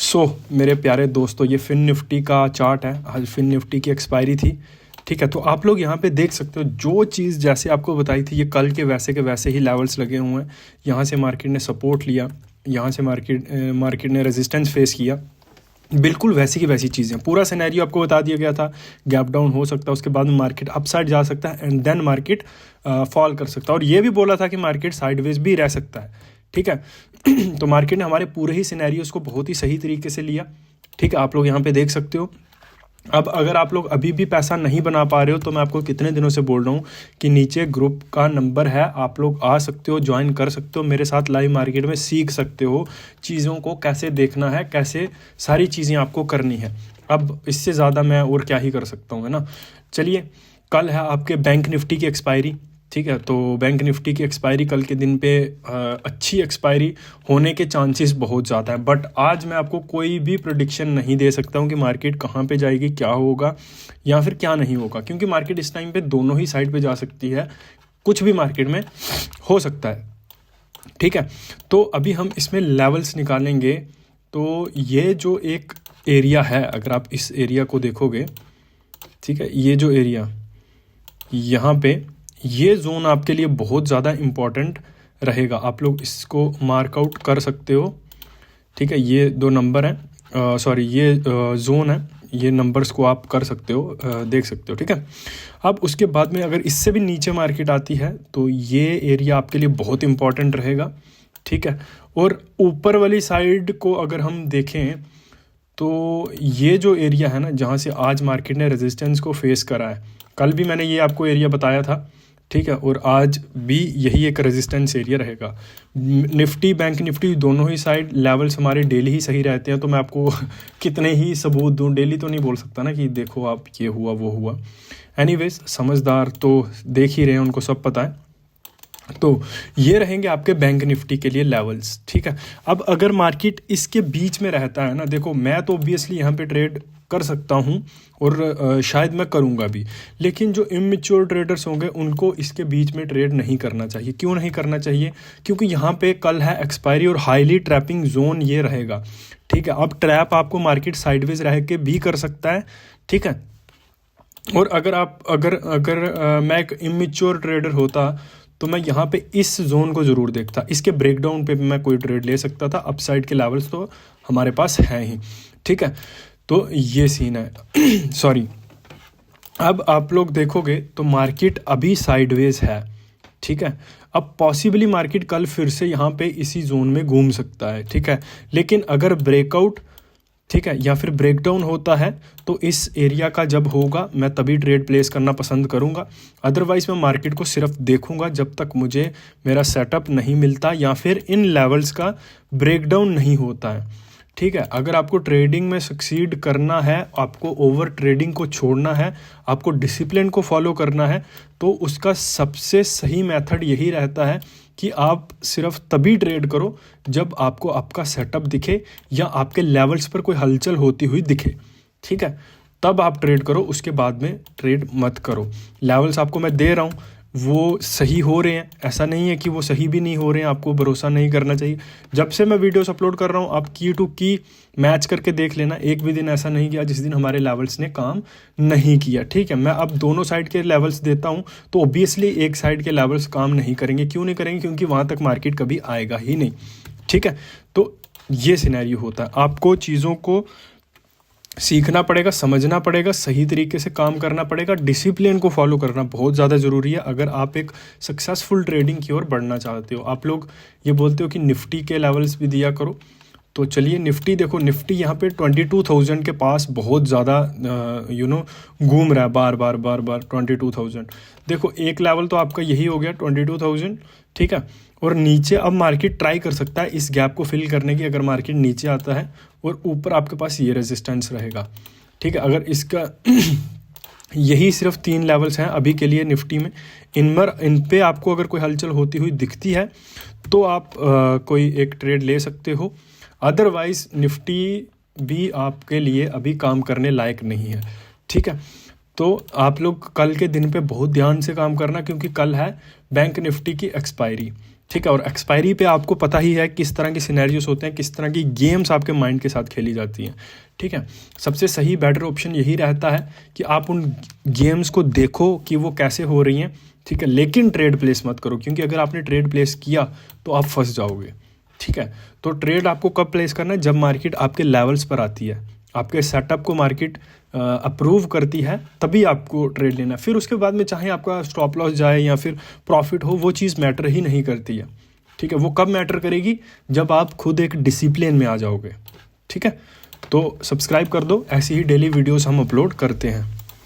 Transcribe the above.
मेरे प्यारे दोस्तों, ये फिन निफ्टी का चार्ट है। आज फिन निफ्टी की एक्सपायरी थी, ठीक है। तो आप लोग यहाँ पे देख सकते हो, जो चीज़ जैसे आपको बताई थी, ये कल के वैसे ही लेवल्स लगे हुए हैं। यहाँ से मार्केट ने सपोर्ट लिया, यहाँ से मार्केट ने रेजिस्टेंस फेस किया। बिल्कुल वैसी की वैसी चीज़ें, पूरा सिनेरियो आपको बता दिया गया था। गैप डाउन हो सकता है, उसके बाद में मार्केट अपसाइड जा सकता है एंड देन मार्केट फॉल कर सकता है। और ये भी बोला था कि मार्केट साइडवेज भी रह सकता है, ठीक है। तो मार्केट ने हमारे पूरे ही सिनेरियोस को बहुत ही सही तरीके से लिया, ठीक है। आप लोग यहाँ पे देख सकते हो। अब अगर आप लोग अभी भी पैसा नहीं बना पा रहे हो, तो मैं आपको कितने दिनों से बोल रहा हूँ कि नीचे ग्रुप का नंबर है, आप लोग आ सकते हो, ज्वाइन कर सकते हो, मेरे साथ लाइव मार्केट में सीख सकते हो चीज़ों को कैसे देखना है, कैसे सारी चीज़ें आपको करनी है। अब इससे ज़्यादा मैं और क्या ही कर सकता हूँ, है ना। चलिए, कल है आपके बैंक निफ्टी की एक्सपायरी, ठीक है। तो बैंक निफ्टी की एक्सपायरी कल के दिन पे अच्छी एक्सपायरी होने के चांसेस बहुत ज़्यादा है। बट आज मैं आपको कोई भी प्रेडिक्शन नहीं दे सकता हूँ कि मार्केट कहाँ पे जाएगी, क्या होगा या फिर क्या नहीं होगा, क्योंकि मार्केट इस टाइम पे दोनों ही साइड पे जा सकती है, कुछ भी मार्केट में हो सकता है, ठीक है। तो अभी हम इसमें लेवल्स निकालेंगे। तो ये जो एक एरिया है, अगर आप इस एरिया को देखोगे, ठीक है, ये जो एरिया यहाँ पे, ये जोन आपके लिए बहुत ज़्यादा इम्पॉर्टेंट रहेगा। आप लोग इसको मार्क आउट कर सकते हो, ठीक है। ये दो नंबर हैं, सॉरी ये जोन है, ये नंबर्स को आप कर सकते हो, देख सकते हो, ठीक है। अब उसके बाद में अगर इससे भी नीचे मार्केट आती है, तो ये एरिया आपके लिए बहुत इम्पॉर्टेंट रहेगा, ठीक है। और ऊपर वाली साइड को अगर हम देखें, तो ये जो एरिया है ना, जहाँ से आज मार्केट ने रेजिस्टेंस को फेस करा है, कल भी मैंने ये आपको एरिया बताया था, ठीक है। और आज भी यही एक रेजिस्टेंस एरिया रहेगा। निफ्टी बैंक निफ्टी दोनों ही साइड लेवल्स हमारे डेली ही सही रहते हैं। तो मैं आपको कितने ही सबूत दूं, डेली तो नहीं बोल सकता ना कि देखो आप ये हुआ वो हुआ। एनीवेज, समझदार तो देख ही रहे हैं, उनको सब पता है। तो ये रहेंगे आपके बैंक निफ्टी के लिए लेवल्स, ठीक है। अब अगर मार्केट इसके बीच में रहता है ना, देखो मैं तो ऑब्वियसली यहाँ पे ट्रेड कर सकता हूँ और शायद मैं करूँगा भी, लेकिन जो इमैच्योर ट्रेडर्स होंगे उनको इसके बीच में ट्रेड नहीं करना चाहिए। क्यों नहीं करना चाहिए? क्योंकि यहाँ पे कल है एक्सपायरी और हाईली ट्रैपिंग जोन ये रहेगा, ठीक है। अब ट्रैप आपको मार्केट साइडवेज रह के भी कर सकता है, ठीक है। और अगर मैं एक इमैच्योर ट्रेडर होता, तो मैं यहाँ पे इस जोन को ज़रूर देखता। इसके ब्रेकडाउन पे मैं कोई ट्रेड ले सकता था। अपसाइड के लेवल्स तो हमारे पास हैं ही, ठीक है। तो ये सीन है। सॉरी, अब आप लोग देखोगे तो मार्केट अभी साइडवेज है, ठीक है। अब पॉसिबली मार्केट कल फिर से यहाँ पे इसी जोन में घूम सकता है, ठीक है। लेकिन अगर ब्रेकआउट, ठीक है, या फिर ब्रेकडाउन होता है, तो इस एरिया का जब होगा मैं तभी ट्रेड प्लेस करना पसंद करूंगा। अदरवाइज मैं मार्केट को सिर्फ देखूंगा जब तक मुझे मेरा सेटअप नहीं मिलता या फिर इन लेवल्स का ब्रेकडाउन नहीं होता है, ठीक है। अगर आपको ट्रेडिंग में सक्सीड करना है, आपको ओवर ट्रेडिंग को छोड़ना है, आपको डिसिप्लिन को फॉलो करना है, तो उसका सबसे सही मेथड यही रहता है कि आप सिर्फ तभी ट्रेड करो जब आपको आपका सेटअप दिखे या आपके लेवल्स पर कोई हलचल होती हुई दिखे, ठीक है। तब आप ट्रेड करो, उसके बाद में ट्रेड मत करो। लेवल्स आपको मैं दे रहा हूँ, वो सही हो रहे हैं, ऐसा नहीं है कि वो सही भी नहीं हो रहे हैं। आपको भरोसा नहीं करना चाहिए। जब से मैं वीडियोस अपलोड कर रहा हूँ, आप की टू की मैच करके देख लेना। एक भी दिन ऐसा नहीं किया जिस दिन हमारे लेवल्स ने काम नहीं किया, ठीक है। मैं अब दोनों साइड के लेवल्स देता हूँ, तो ऑब्वियसली एक साइड के लेवल्स काम नहीं करेंगे। क्यों नहीं करेंगे? क्योंकि वहाँ तक मार्केट कभी आएगा ही नहीं, ठीक है। तो ये सिनेरियो होता है। आपको चीज़ों को सीखना पड़ेगा, समझना पड़ेगा, सही तरीके से काम करना पड़ेगा, डिसिप्लिन को फॉलो करना बहुत ज़्यादा ज़रूरी है अगर आप एक सक्सेसफुल ट्रेडिंग की ओर बढ़ना चाहते हो। आप लोग ये बोलते हो कि निफ्टी के लेवल्स भी दिया करो, तो चलिए निफ्टी देखो। निफ्टी यहाँ पे 22,000 के पास बहुत ज़्यादा घूम रहा है, बार बार 22,000। देखो एक लेवल तो आपका यही हो गया 22,000, ठीक है। और नीचे अब मार्केट ट्राई कर सकता है इस गैप को फिल करने की, अगर मार्केट नीचे आता है, और ऊपर आपके पास ये रेजिस्टेंस रहेगा, ठीक है। अगर इसका यही सिर्फ 3 लेवल्स हैं अभी के लिए निफ्टी में, इन पे आपको अगर कोई हलचल होती हुई दिखती है तो आप कोई एक ट्रेड ले सकते हो। अदरवाइज निफ्टी भी आपके लिए अभी काम करने लायक नहीं है, ठीक है। तो आप लोग कल के दिन पे बहुत ध्यान से काम करना, क्योंकि कल है बैंक निफ्टी की एक्सपायरी, ठीक है। और एक्सपायरी पे आपको पता ही है किस तरह के सिनेरियोस होते हैं, किस तरह की गेम्स आपके माइंड के साथ खेली जाती हैं। ठीक है, सबसे सही बेटर ऑप्शन यही रहता है कि आप उन गेम्स को देखो कि वो कैसे हो रही हैं। ठीक है, लेकिन ट्रेड प्लेस मत करो, क्योंकि अगर आपने ट्रेड प्लेस किया तो आप फंस जाओगे। ठीक है, तो ट्रेड आपको कब प्लेस करना है? जब मार्केट आपके लेवल्स पर आती है, आपके सेटअप को मार्केट अप्रूव करती है, तभी आपको ट्रेड लेना है। फिर उसके बाद में चाहे आपका स्टॉप लॉस जाए या फिर प्रॉफिट हो, वो चीज़ मैटर ही नहीं करती है। ठीक है, वो कब मैटर करेगी? जब आप खुद एक डिसिप्लिन में आ जाओगे। ठीक है, तो सब्सक्राइब कर दो, ऐसी ही डेली वीडियोस हम अपलोड करते हैं।